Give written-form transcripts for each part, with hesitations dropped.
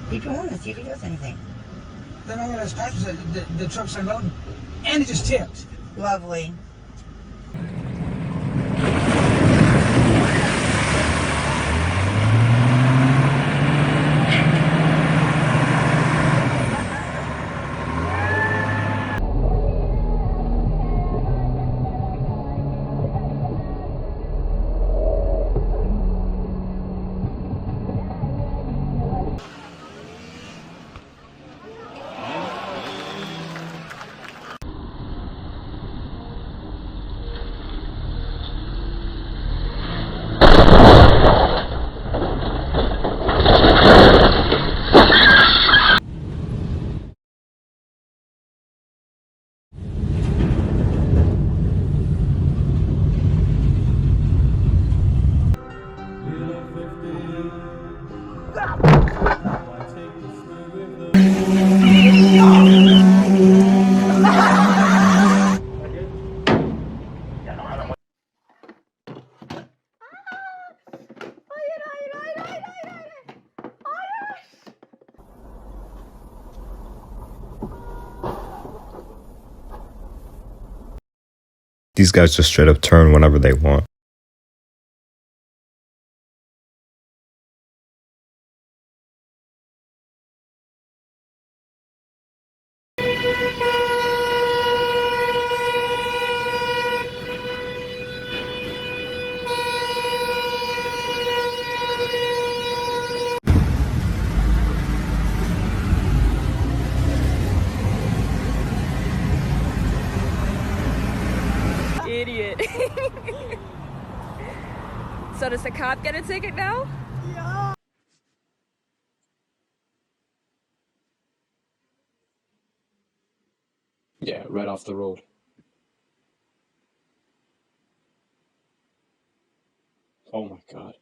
Keep going on and see if he does anything. Then all that starts is the truck's unloading, and it just tipped. Lovely. These guys just straight up turn whenever they want. Idiot. So does the cop get a ticket now? Yeah. Yeah, right off the road. Oh my God.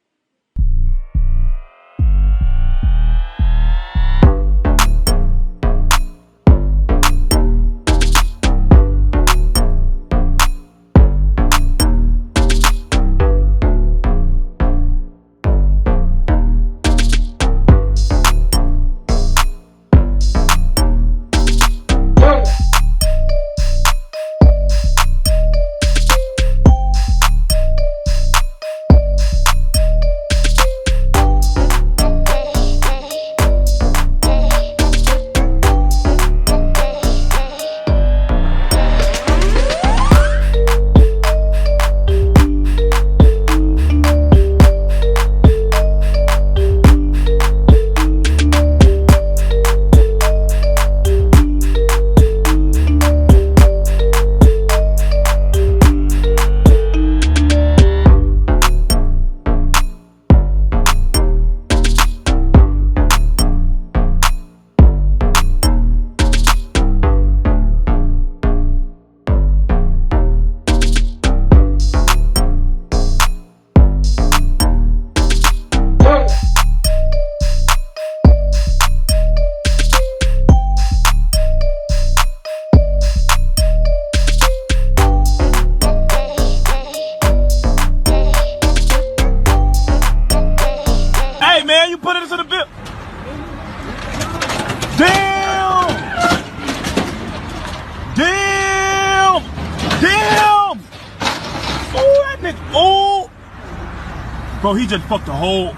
Bro, he just fucked the whole...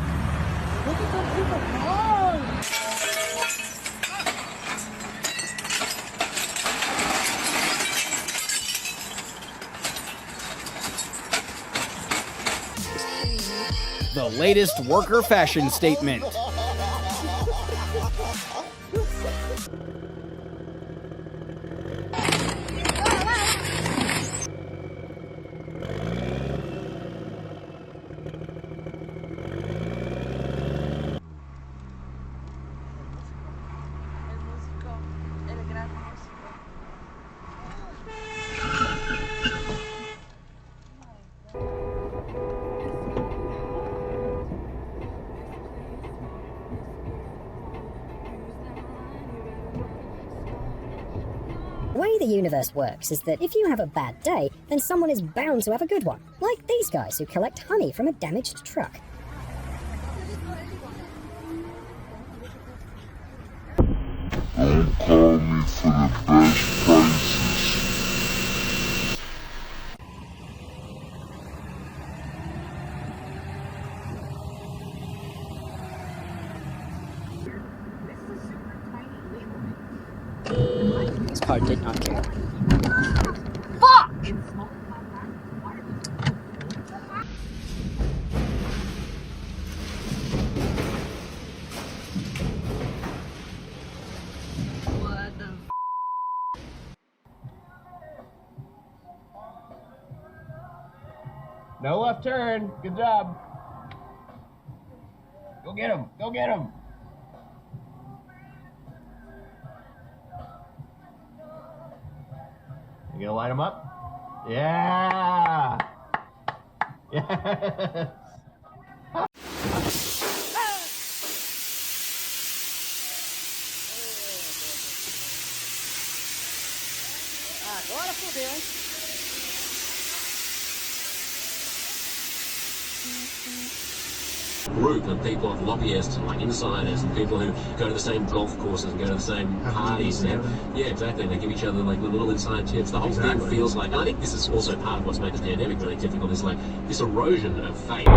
The latest worker fashion statement. way the universe works is that if you have a bad day, then someone is bound to have a good one. Like these guys who collect honey from a damaged truck. Don't call me for the best prices. This car did not care. Fuck! What the No left turn. Good job. Go get him. Go get him. You gonna light him up? Yeah. Yes. Agora fodeu, hein? Group of people, of lobbyists and like insiders and people who go to the same golf courses and go to the same parties. And yeah, exactly. They give each other like little inside tips. The whole thing feels like, and I think this is also part of what's made this pandemic really difficult, is like this erosion of faith.